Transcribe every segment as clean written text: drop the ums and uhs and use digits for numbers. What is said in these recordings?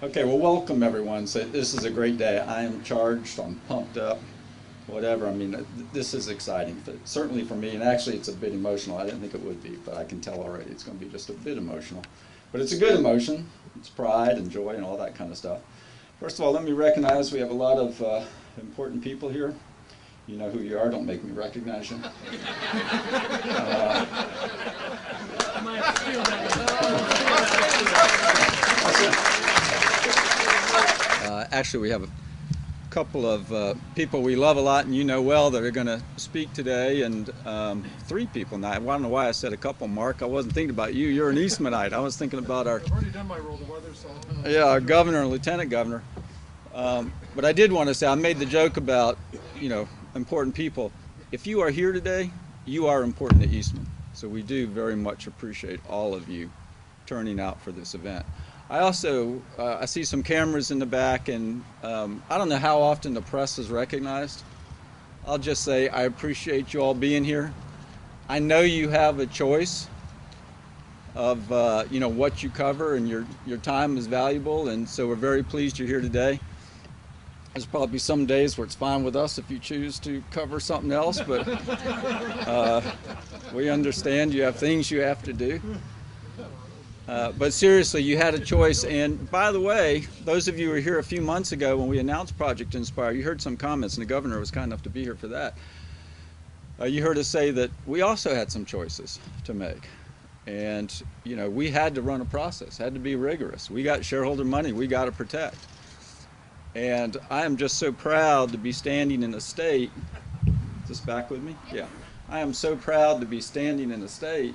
Okay, well, welcome everyone. So this is a great day. I am charged, I'm pumped up, whatever. I mean, this is exciting, certainly for me, and actually it's a bit emotional. I didn't think it would be, but I can tell already it's going to be just a bit emotional. But it's a good emotion. It's pride and joy and all that kind of stuff. First of all, let me recognize we have a lot of important people here. You know who you are, don't make me recognize you. Actually, we have a couple of people we love a lot and you know well that are going to speak today, and three people now. I don't know why I said a couple, Mark. I wasn't thinking about you. You're an Eastmanite. I was thinking about our... I've already done my role, the weather, so... Yeah, our governor and lieutenant governor. But I did want to say, I made the joke about, you know, important people. If you are here today, you are important to Eastman. So we do very much appreciate all of you turning out for this event. I also, I see some cameras in the back, and I don't know how often the press is recognized. I'll just say I appreciate you all being here. I know you have a choice of you know, what you cover, and your time is valuable, and so we're very pleased you're here today. There's probably some days where it's fine with us if you choose to cover something else, but we understand you have things you have to do. But seriously, you had a choice, and by the way, those of you who were here a few months ago when we announced Project Inspire, you heard some comments, and the governor was kind enough to be here for that. You heard us say that we also had some choices to make, and you know, we had to run a process, had to be rigorous. We got shareholder money we got to protect, and I am just so proud to be standing in a state. Is this back with me? Yeah. I am so proud to be standing in a state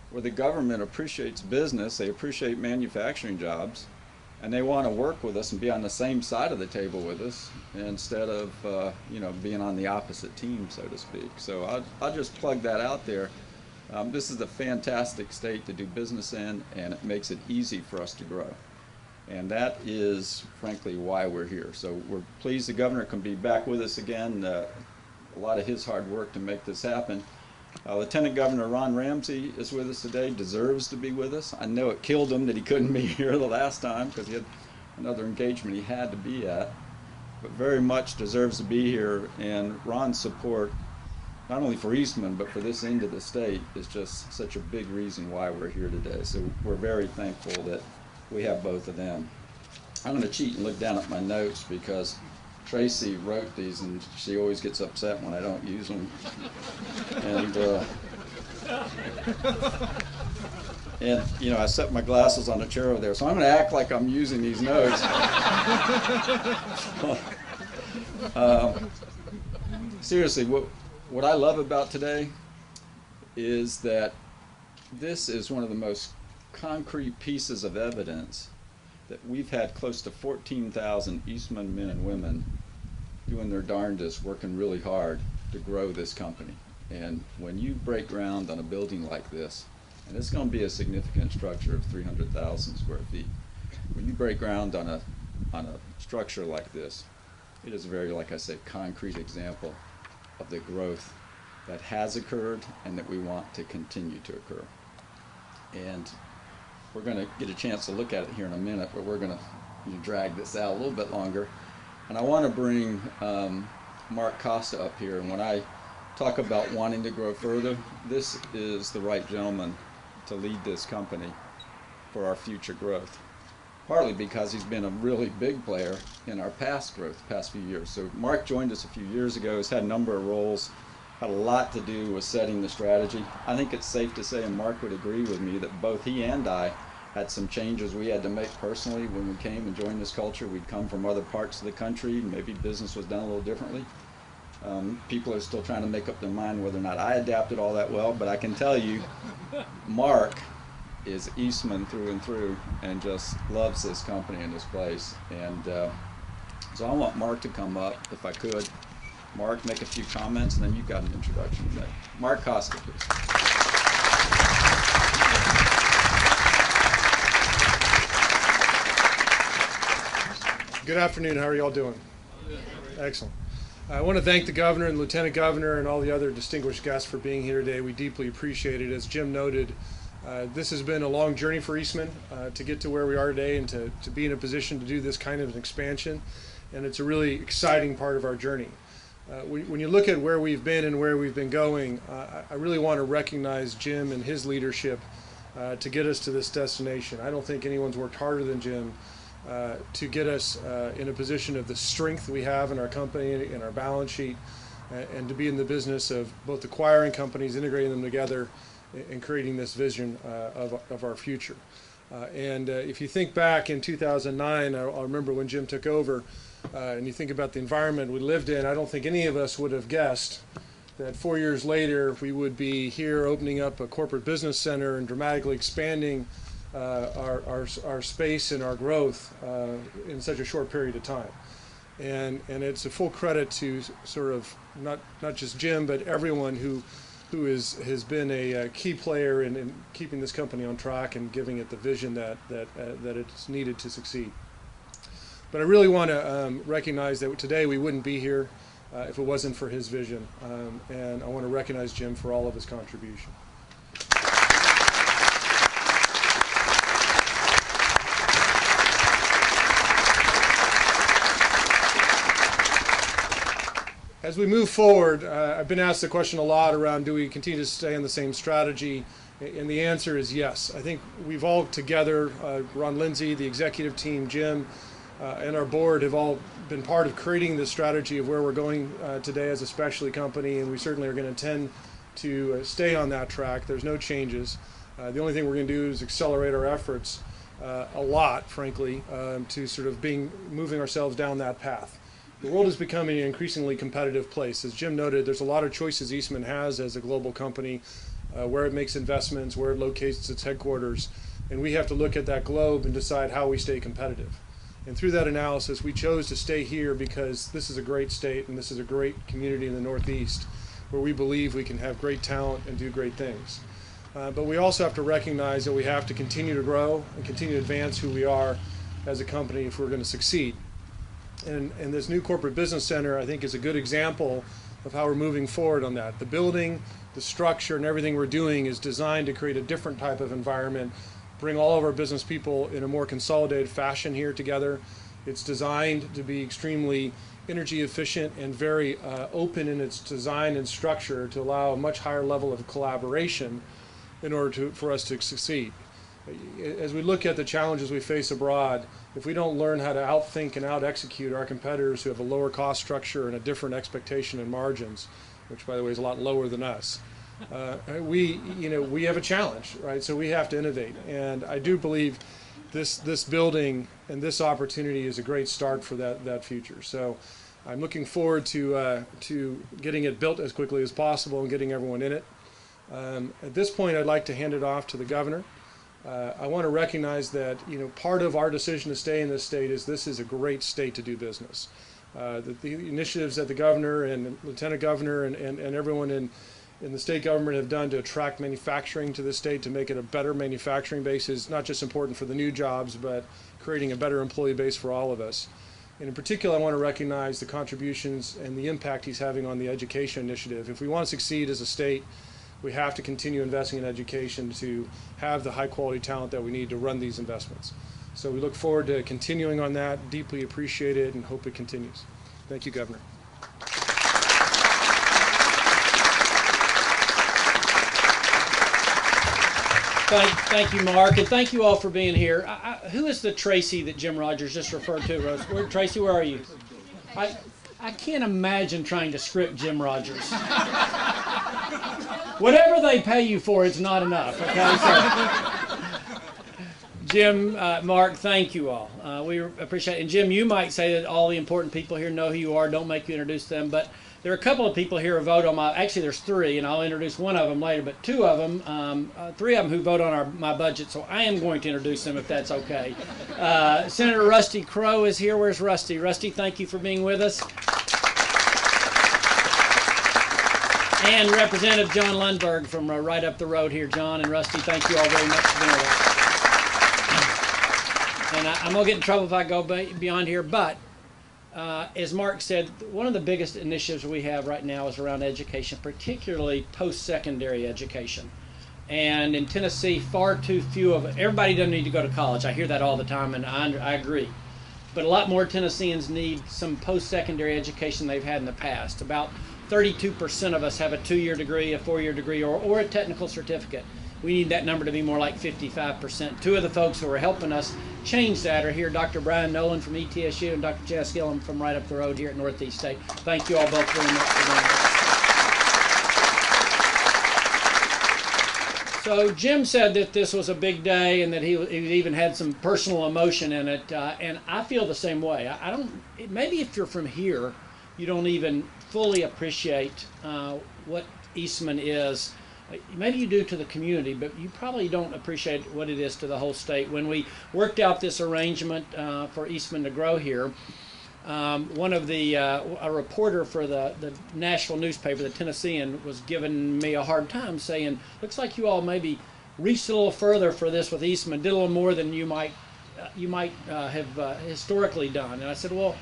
where the government appreciates business, they appreciate manufacturing jobs, and they want to work with us and be on the same side of the table with us instead of you know, being on the opposite team, so to speak. So I'll just plug that out there. This is a fantastic state to do business in, and it makes it easy for us to grow. And that is, frankly, why we're here. So we're pleased the governor can be back with us again. A lot of his hard work to make this happen. Lieutenant Governor Ron Ramsey is with us today, deserves to be with us. I know it killed him that he couldn't be here the last time because he had another engagement he had to be at, but very much deserves to be here. And Ron's support, not only for Eastman, but for this end of the state, is just such a big reason why we're here today. So we're very thankful that we have both of them. I'm going to cheat and look down at my notes because Tracy wrote these, and she always gets upset when I don't use them. And you know, I set my glasses on the chair over there, so I'm going to act like I'm using these notes. Seriously, what I love about today is that this is one of the most concrete pieces of evidence that we've had close to 14,000 Eastman men and women doing their darndest, working really hard to grow this company. And when you break ground on a building like this, and it's going to be a significant structure of 300,000 square feet, when you break ground on a structure like this, it is a very, like I say, concrete example of the growth that has occurred and that we want to continue to occur. And we're going to get a chance to look at it here in a minute, but we're going to drag this out a little bit longer. And I want to bring Mark Costa up here. And when I talk about wanting to grow further, this is the right gentleman to lead this company for our future growth. Partly because he's been a really big player in our past growth, the past few years. So Mark joined us a few years ago. He's had a number of roles, had a lot to do with setting the strategy. I think it's safe to say, and Mark would agree with me, that both he and I had some changes we had to make personally when we came and joined this culture. We'd come from other parts of the country, maybe business was done a little differently. People are still trying to make up their mind whether or not I adapted all that well, but I can tell you, Mark is Eastman through and through and just loves this company and this place. And so I want Mark to come up, if I could. Mark, make a few comments, and then you've got an introduction to make. Mark Costa, please. Good afternoon. How are you all doing? Excellent. I want to thank the governor and lieutenant governor and all the other distinguished guests for being here today. We deeply appreciate it. As Jim noted, This has been a long journey for Eastman to get to where we are today and to be in a position to do this kind of an expansion, and it's a really exciting part of our journey. When you look at where we've been and where we've been going, I really want to recognize Jim and his leadership to get us to this destination. I don't think anyone's worked harder than Jim to get us in a position of the strength we have in our company and our balance sheet, and to be in the business of both acquiring companies, integrating them together, and creating this vision of our future. If you think back in 2009, I'll remember when Jim took over, and you think about the environment we lived in, I don't think any of us would have guessed that 4 years later we would be here opening up a corporate business center and dramatically expanding our space and our growth in such a short period of time. And it's a full credit to sort of not just Jim, but everyone who has been a key player in keeping this company on track and giving it the vision that it's needed to succeed. But I really want to recognize that today we wouldn't be here if it wasn't for his vision, and I want to recognize Jim for all of his contribution. As we move forward, I've been asked the question a lot around, do we continue to stay on the same strategy? And the answer is yes. I think we've all together, Ron Lindsay, the executive team, Jim, and our board have all been part of creating the strategy of where we're going today as a specialty company, and we certainly are going to intend to stay on that track. There's no changes. The only thing we're going to do is accelerate our efforts a lot, frankly, to sort of moving ourselves down that path. The world is becoming an increasingly competitive place. As Jim noted, there's a lot of choices Eastman has as a global company, where it makes investments, where it locates its headquarters, and we have to look at that globe and decide how we stay competitive. And through that analysis, we chose to stay here because this is a great state and this is a great community in the Northeast where we believe we can have great talent and do great things. But we also have to recognize that we have to continue to grow and continue to advance who we are as a company if we're going to succeed. And this new corporate business center, I think, is a good example of how we're moving forward on that. The building, the structure, and everything we're doing is designed to create a different type of environment, bring all of our business people in a more consolidated fashion here together. It's designed to be extremely energy efficient and very open in its design and structure to allow a much higher level of collaboration in order for us to succeed. As we look at the challenges we face abroad, if we don't learn how to outthink and out-execute our competitors who have a lower cost structure and a different expectation in margins, which by the way is a lot lower than us, we have a challenge, right? So we have to innovate, and I do believe this building and this opportunity is a great start for that future. So I'm looking forward to getting it built as quickly as possible and getting everyone in it. At this point, I'd like to hand it off to the governor. I want to recognize that part of our decision to stay in this state is this is a great state to do business. The initiatives that the governor and lieutenant governor and everyone in the state government have done to attract manufacturing to the state, to make it a better manufacturing base, is not just important for the new jobs, but creating a better employee base for all of us. And in particular, I want to recognize the contributions and the impact he's having on the education initiative. If we want to succeed as a state, we have to continue investing in education to have the high quality talent that we need to run these investments. So we look forward to continuing on that, deeply appreciate it, and hope it continues. Thank you, Governor. Thank you, Mark, and thank you all for being here. Who is the Tracy that Jim Rogers just referred to, Rose? Tracy, where are you? I can't imagine trying to script Jim Rogers. Whatever they pay you for, it's not enough, okay? So, Jim, Mark, thank you all. We appreciate it. And Jim, you might say that all the important people here know who you are. Don't make you introduce them, but there are a couple of people here who vote on actually there's three, and I'll introduce one of them later, but three of them who vote on my budget, so I am going to introduce them if that's okay. Senator Rusty Crowe is here. Where's Rusty? Rusty, thank you for being with us. And Representative John Lundberg from right up the road here. John and Rusty, thank you all very much for being with us. And I'm going to get in trouble if I go beyond here, but as Mark said, one of the biggest initiatives we have right now is around education, particularly post-secondary education. And in Tennessee, far too few of everybody doesn't need to go to college. I hear that all the time, and I agree. But a lot more Tennesseans need some post-secondary education they've had in the past. About 32% of us have a 2-year degree, a 4-year degree, or a technical certificate. We need that number to be more like 55%. Two of the folks who are helping us change that are here, Dr. Brian Nolan from ETSU and Dr. Jess Gillum from right up the road here at Northeast State. Thank you all both very much for doing this. So Jim said that this was a big day and that he even had some personal emotion in it, and I feel the same way. I don't. Maybe if you're from here, you don't even fully appreciate what Eastman is. Maybe you do to the community, but you probably don't appreciate what it is to the whole state. When we worked out this arrangement for Eastman to grow here, one of a reporter for the Nashville newspaper, the Tennessean, was giving me a hard time, saying, "Looks like you all maybe reached a little further for this with Eastman, did a little more than you might have historically done." And I said, "Well,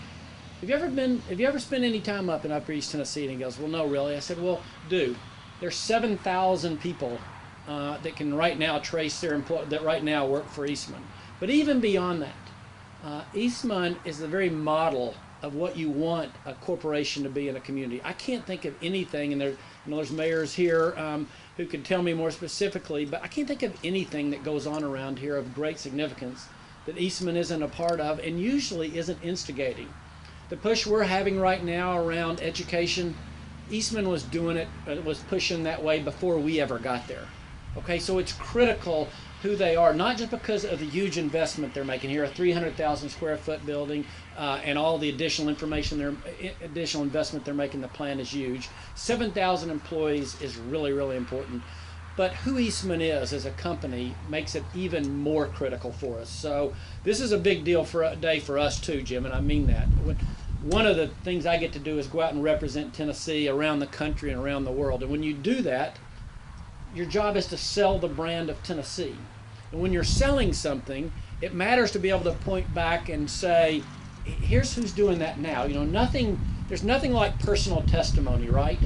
have you ever spent any time up in Upper East Tennessee?" And he goes, "Well, no, really." I said, "Well, do." There's 7,000 people that can right now trace their that right now work for Eastman. But even beyond that, Eastman is the very model of what you want a corporation to be in a community. I can't think of anything, and there's mayors here who could tell me more specifically, but I can't think of anything that goes on around here of great significance that Eastman isn't a part of and usually isn't instigating. The push we're having right now around education, Eastman was doing it, was pushing that way before we ever got there. Okay, so it's critical who they are, not just because of the huge investment they're making here, a 300,000 square foot building, and all the additional additional investment they're making. The plan is huge. 7,000 employees is really, really important. But who Eastman is as a company makes it even more critical for us. So this is a big deal for a day for us too, Jim, and I mean that. One of the things I get to do is go out and represent Tennessee around the country and around the world. And when you do that, your job is to sell the brand of Tennessee. And when you're selling something, it matters to be able to point back and say, here's who's doing that now. You know, there's nothing like personal testimony, right?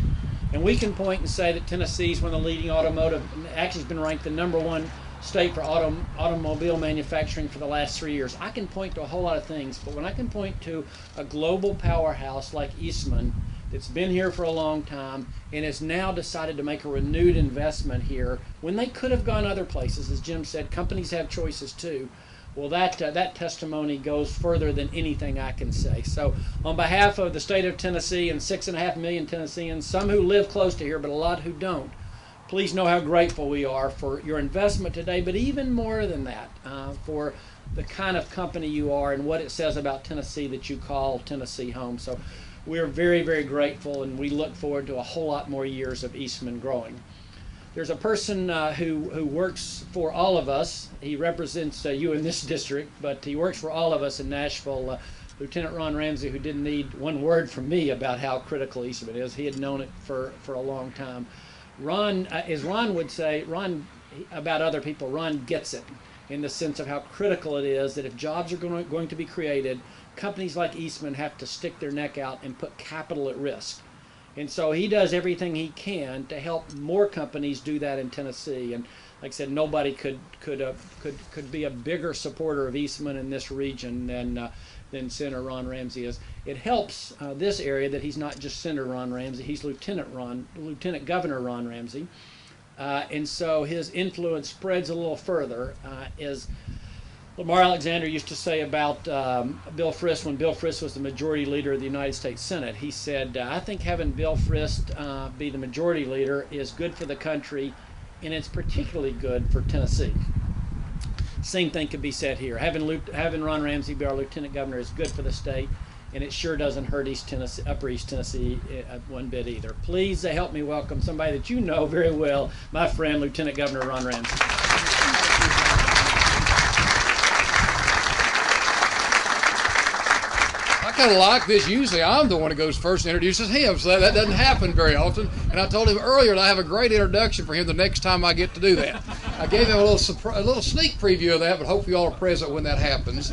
And we can point and say that Tennessee is one of the leading automotive, actually has been ranked the #1 state for automobile manufacturing for the last 3 years. I can point to a whole lot of things, but when I can point to a global powerhouse like Eastman that's been here for a long time and has now decided to make a renewed investment here when they could have gone other places, as Jim said, companies have choices too. Well, that testimony goes further than anything I can say. So on behalf of the state of Tennessee and 6.5 million Tennesseans, some who live close to here, but a lot who don't, please know how grateful we are for your investment today, but even more than that, for the kind of company you are and what it says about Tennessee that you call Tennessee home. So we're very, very grateful, and we look forward to a whole lot more years of Eastman growing. There's a person who works for all of us. He represents you in this district, but he works for all of us in Nashville, Lieutenant Ron Ramsey, who didn't need one word from me about how critical Eastman is. He had known it for a long time. Ron, as Ron would say, about other people, Ron gets it in the sense of how critical it is that if jobs are going to be created, companies like Eastman have to stick their neck out and put capital at risk. And so he does everything he can to help more companies do that in Tennessee. And like I said, nobody could be a bigger supporter of Eastman in this region than Senator Ron Ramsey is. It helps this area that he's not just Senator Ron Ramsey, he's Lieutenant Governor Ron Ramsey. And so his influence spreads a little further. As Lamar Alexander used to say about Bill Frist, when Bill Frist was the majority leader of the United States Senate, he said, I think having Bill Frist be the majority leader is good for the country, and it's particularly good for Tennessee. Same thing could be said here. Having Ron Ramsey be our lieutenant governor is good for the state, and it sure doesn't hurt Upper East Tennessee one bit either. Please help me welcome somebody that you know very well, my friend, Lieutenant Governor Ron Ramsey. I kind of like this. Usually I'm the one who goes first and introduces him, so that doesn't happen very often. And I told him earlier that I have a great introduction for him the next time I get to do that. I gave him a little sneak preview of that, but hopefully you all are present when that happens.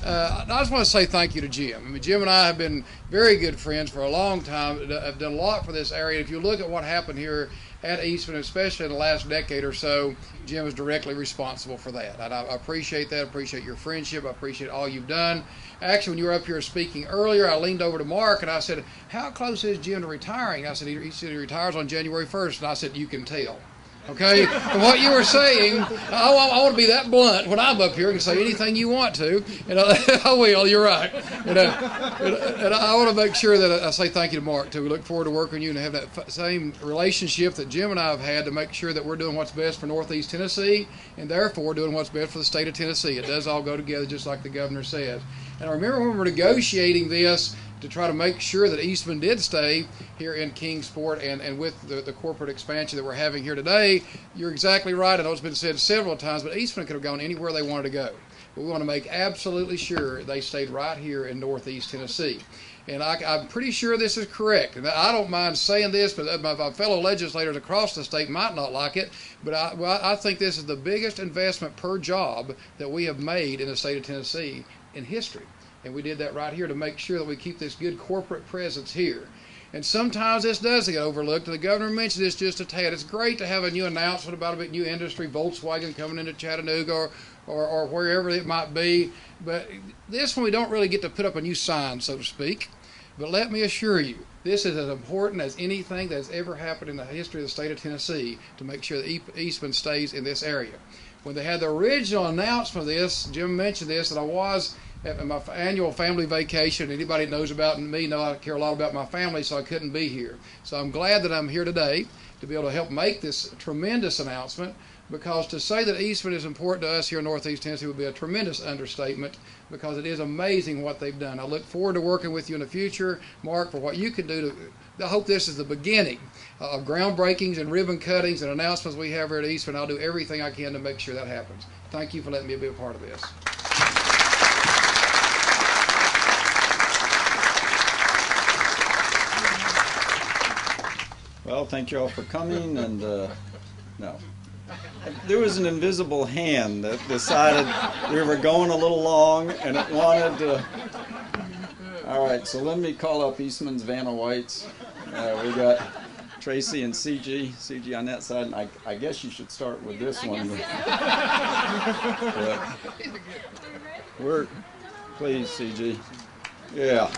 I just want to say thank you to Jim. I mean, Jim and I have been very good friends for a long time, have done a lot for this area. If you look at what happened here at Eastman, especially in the last decade or so, Jim is directly responsible for that. And I appreciate that. I appreciate your friendship. I appreciate all you've done. Actually, when you were up here speaking earlier, I leaned over to Mark and I said, how close is Jim to retiring? I said, he said he retires on January 1st. And I said, you can tell. Okay, and what you were saying, I want to be that blunt when I'm up here and say anything you want to, and I will. You're right, and I want to make sure that I say thank you to Mark too. We look forward to working with you and have that same relationship that Jim and I have had to make sure that we're doing what's best for Northeast Tennessee, and therefore doing what's best for the state of Tennessee. It does all go together, just like the governor says. And I remember when we were negotiating this to try to make sure that Eastman did stay here in Kingsport, and with the corporate expansion that we're having here today, you're exactly right. I know it's been said several times, but Eastman could have gone anywhere they wanted to go. But we want to make absolutely sure they stayed right here in Northeast Tennessee. And I'm pretty sure this is correct. And I don't mind saying this, but my fellow legislators across the state might not like it. But I think this is the biggest investment per job that we have made in the state of Tennessee in history. And we did that right here to make sure that we keep this good corporate presence here. And sometimes this does get overlooked. The governor mentioned this just a tad. It's great to have a new announcement about a new industry, Volkswagen coming into Chattanooga or wherever it might be. But this one we don't really get to put up a new sign, so to speak. But let me assure you, this is as important as anything that's ever happened in the history of the state of Tennessee to make sure that Eastman stays in this area. When they had the original announcement of this, Jim mentioned this, that I was at my annual family vacation. Anybody that knows about me know I care a lot about my family, so I couldn't be here. So I'm glad that I'm here today to be able to help make this tremendous announcement, because to say that Eastman is important to us here in Northeast Tennessee would be a tremendous understatement, because it is amazing what they've done. I look forward to working with you in the future, Mark, for what you can do I hope this is the beginning of groundbreakings and ribbon cuttings and announcements we have here at Eastman. I'll do everything I can to make sure that happens. Thank you for letting me be a part of this. Well, thank you all for coming, and no. There was an invisible hand that decided we were going a little long, and it wanted to... All right, so let me call up Eastman's Vanna Whites. We got Tracy and CG on that side, and I guess you should start with this one. Please, CG. Yeah.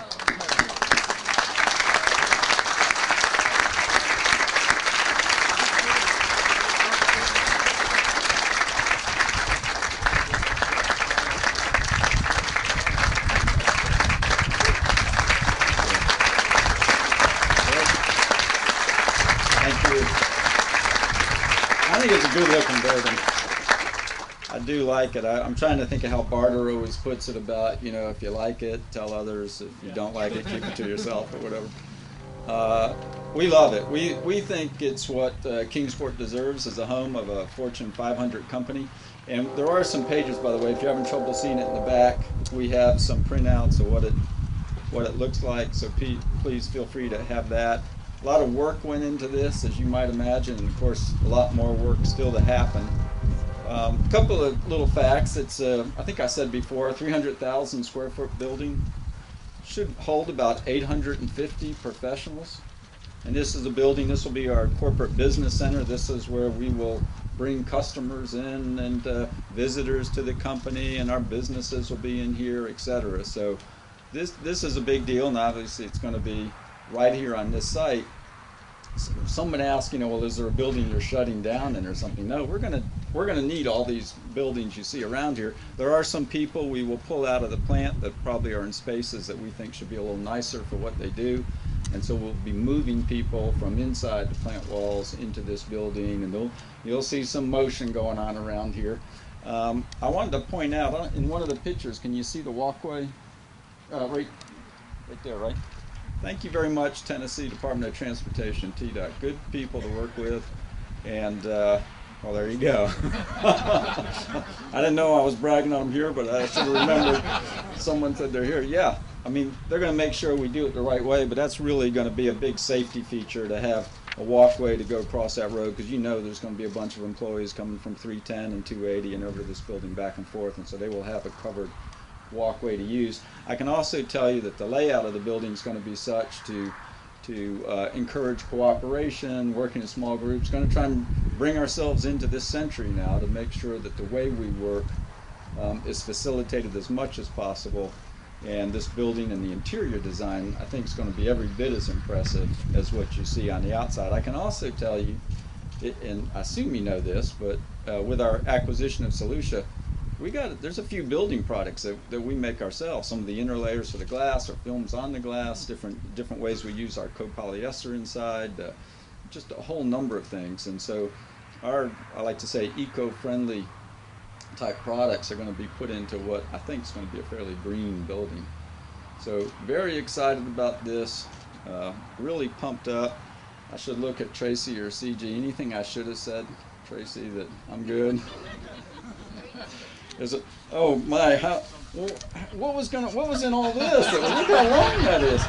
I think it's a good looking building. I do like it. I'm trying to think of how Barter always puts it about, you know, if you like it, tell others. If you don't like it, keep it to yourself or whatever. We love it. We think it's what Kingsport deserves as a home of a Fortune 500 company. And there are some pages, by the way, if you're having trouble seeing it in the back, we have some printouts of what it looks like, so please feel free to have that. A lot of work went into this, as you might imagine, and of course a lot more work still to happen. A couple of little facts. It's I think I said before, 300,000 square foot building. Should hold about 850 professionals. And this is a building, this will be our corporate business center. This is where we will bring customers in and visitors to the company, and our businesses will be in here, etc. So this is a big deal, and obviously it's going to be right here on this site. Someone asked, you know, well, is there a building you're shutting down in or something? No, we're gonna need all these buildings you see around here. There are some people we will pull out of the plant that probably are in spaces that we think should be a little nicer for what they do, and so we'll be moving people from inside the plant walls into this building, and you'll see some motion going on around here. I wanted to point out in one of the pictures, can you see the walkway? Right there, right? Thank you very much, Tennessee Department of Transportation, TDOT. Good people to work with, and well, there you go. I didn't know I was bragging on them here, but I should have remembered. Someone said they're here. Yeah, I mean, they're going to make sure we do it the right way, but that's really going to be a big safety feature to have a walkway to go across that road, because you know there's going to be a bunch of employees coming from 310 and 280 and over this building back and forth, and so they will have a covered walkway to use. I can also tell you that the layout of the building is going to be such to to encourage cooperation, working in small groups. Going to try and bring ourselves into this century now to make sure that the way we work is facilitated as much as possible. And this building and the interior design, I think, is going to be every bit as impressive as what you see on the outside. I can also tell you, and I assume you know this, but with our acquisition of Solutia, there's a few building products that we make ourselves. Some of the inner layers for the glass, or films on the glass, different ways we use our copolyester inside, just a whole number of things. And so I like to say, eco-friendly type products are going to be put into what I think is going to be a fairly green building. So very excited about this, really pumped up. I should look at Tracy or CG. Anything I should have said, Tracy, that I'm good? Oh my, what was in all this? Look how long that is.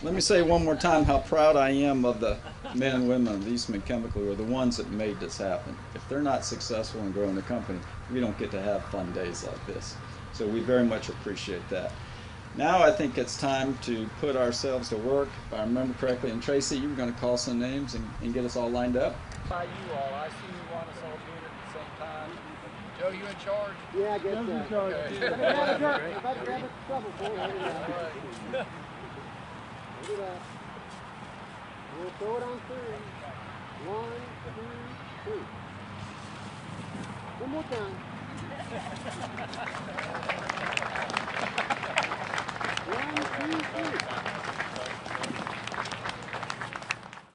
Let me say one more time how proud I am of the men and women of Eastman Chemical, who are the ones that made this happen. If they're not successful in growing the company, we don't get to have fun days like this. So we very much appreciate that. Now I think it's time to put ourselves to work, if I remember correctly. And Tracy, you were going to call some names and get us all lined up? By you all, I see you want us all doing it at the same time. Joe, you in charge? Yeah, I guess so. in charge. Okay. If I grab it, trouble for you. Hold it up. We'll throw it on 3. 1, 2, 3. One more time. 1, 2, 3.